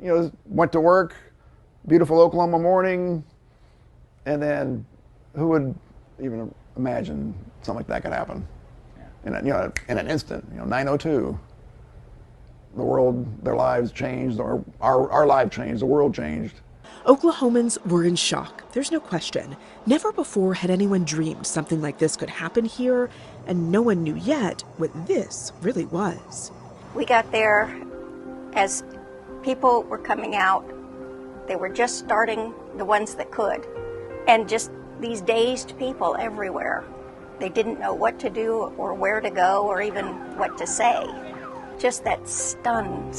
went to work, beautiful Oklahoma morning, and then who would even imagine something like that could happen? In an instant, 9:02. The world, their lives changed, or our lives changed, the world changed. Oklahomans were in shock, there's no question. Never before had anyone dreamed something like this could happen here, and no one knew yet what this really was. We got there as people were coming out. They were just starting, the ones that could, and just these dazed people everywhere. They didn't know what to do or where to go or even what to say. Just that stunned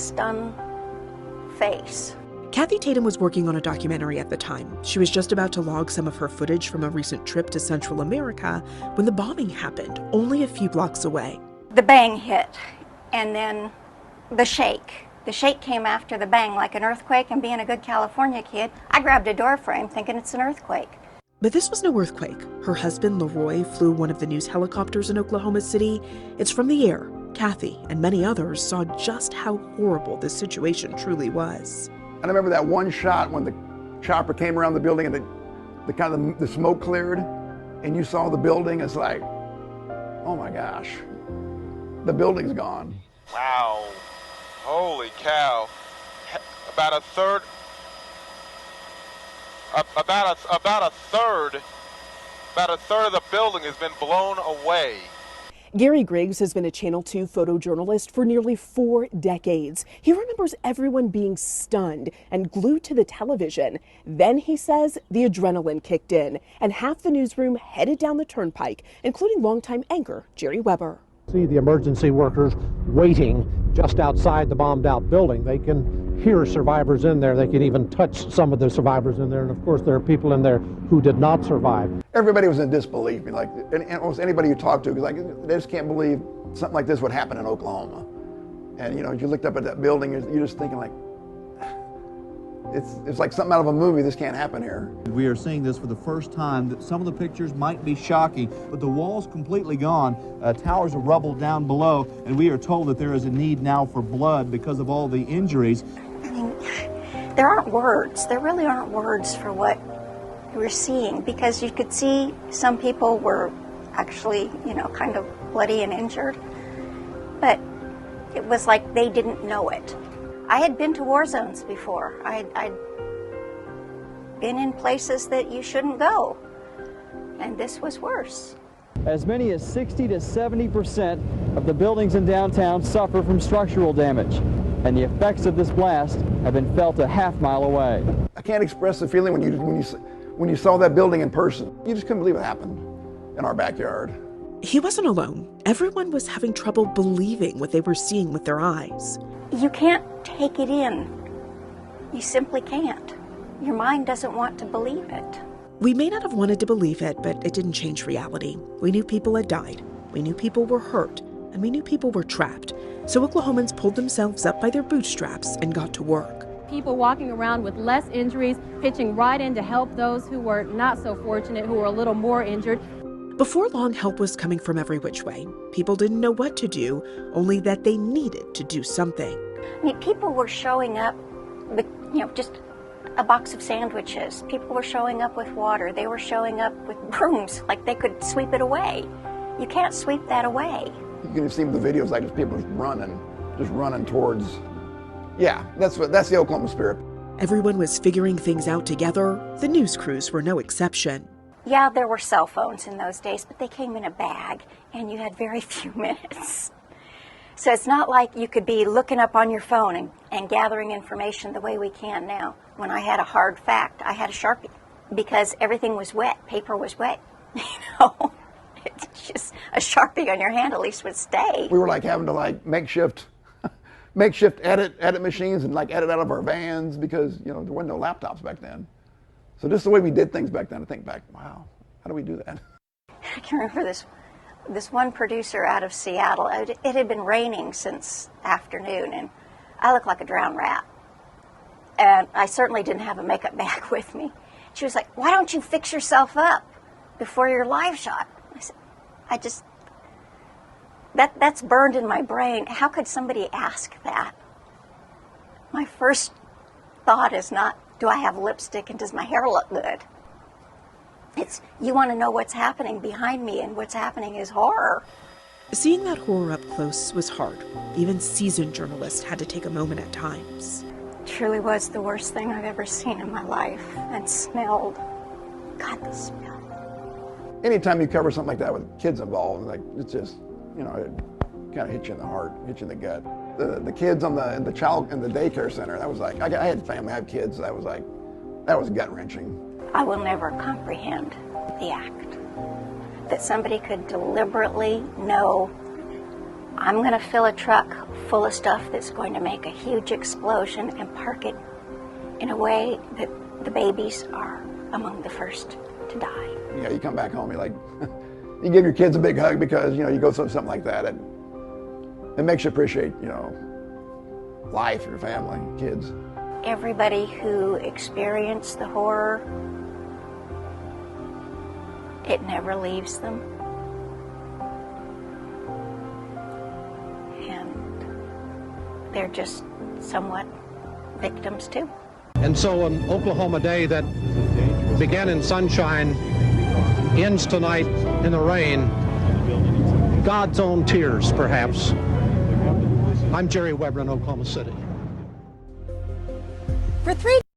face. Kathy Tatum was working on a documentary at the time. She was just about to log some of her footage from a recent trip to Central America when the bombing happened only a few blocks away. The bang hit, and then the shake. The shake came after the bang like an earthquake, and being a good California kid, I grabbed a door frame thinking it's an earthquake. But this was no earthquake. Her husband, Leroy, flew one of the news helicopters in Oklahoma City. It's from the air. Kathy and many others saw just how horrible this situation truly was. And I remember that one shot when the chopper came around the building and the smoke cleared, and you saw the building. It's like, oh my gosh, the building's gone. Wow, holy cow! About a third of the building has been blown away. Gary Griggs has been a Channel 2 photojournalist for nearly 4 decades. He remembers everyone being stunned and glued to the television. Then, he says, the adrenaline kicked in, and half the newsroom headed down the turnpike, including longtime anchor Jerry Weber. See the emergency workers waiting just outside the bombed out building. They can hear survivors in there. They can even touch some of the survivors in there. And of course, there are people in there who did not survive. Everybody was in disbelief. And almost anybody you talk to, they just can't believe something like this would happen in Oklahoma. And as you looked up at that building, you're just thinking like, it's like something out of a movie. This can't happen here. We are seeing this for the first time. That some of the pictures might be shocking, but the wall's completely gone. Towers of rubble down below, and we are told that there is a need now for blood because of all the injuries. I mean, there aren't words. There really aren't words for what we're seeing, because you could see some people were actually, kind of bloody and injured, but it was like they didn't know it. I had been to war zones before. I'd been in places that you shouldn't go, and this was worse. As many as 60 to 70% of the buildings in downtown suffer from structural damage, and the effects of this blast have been felt a half-mile away. I can't express the feeling when you saw that building in person. You just couldn't believe it happened in our backyard. He wasn't alone. Everyone was having trouble believing what they were seeing with their eyes. You can't take it in. You simply can't. Your mind doesn't want to believe it. We may not have wanted to believe it, but it didn't change reality. We knew people had died. We knew people were hurt. And we knew people were trapped. So Oklahomans pulled themselves up by their bootstraps and got to work. People walking around with less injuries, pitching right in to help those who were not so fortunate, who were a little more injured. Before long, help was coming from every which way. People didn't know what to do, only that they needed to do something. I mean, people were showing up with, just a box of sandwiches. People were showing up with water. They were showing up with brooms, like they could sweep it away. You can't sweep that away. You can see the videos, like just people just running towards. Yeah, that's the Oklahoma spirit. Everyone was figuring things out together. The news crews were no exception. Yeah, there were cell phones in those days, but they came in a bag, and you had very few minutes. So it's not like you could be looking up on your phone and gathering information the way we can now. When I had a hard fact, I had a Sharpie, because everything was wet. Paper was wet, It's just a Sharpie on your hand at least would stay. We were having to makeshift edit machines and edit out of our vans, because there wasn't no laptops back then. So just the way we did things back then, I think back, wow, how do we do that? I can remember this one producer out of Seattle. It had been raining since afternoon, and I looked like a drowned rat. And I certainly didn't have a makeup bag with me. She was like, why don't you fix yourself up before your live shot? I said, that's burned in my brain. How could somebody ask that? My first thought is not, do I have lipstick and does my hair look good? It's, you want to know what's happening behind me, and what's happening is horror. Seeing that horror up close was hard. Even seasoned journalists had to take a moment at times. It truly was the worst thing I've ever seen in my life, and smelled. God, the smell. Anytime you cover something like that with kids involved, like, it's just, you know, it kind of hits you in the heart, hits you in the gut. The kids in the daycare center, that was like, I had family, I have kids, that was gut-wrenching. I will never comprehend the act. That somebody could deliberately know, I'm going to fill a truck full of stuff that's going to make a huge explosion and park it in a way that the babies are among the first to die. You know, you come back home, you're like, you give your kids a big hug because, you know, you go through something like that, and it makes you appreciate, you know, life, your family, kids. Everybody who experienced the horror, it never leaves them. And they're just somewhat victims too. And so an Oklahoma day that began in sunshine ends tonight in the rain. God's own tears, perhaps. I'm Jerry Weber in Oklahoma City. For 3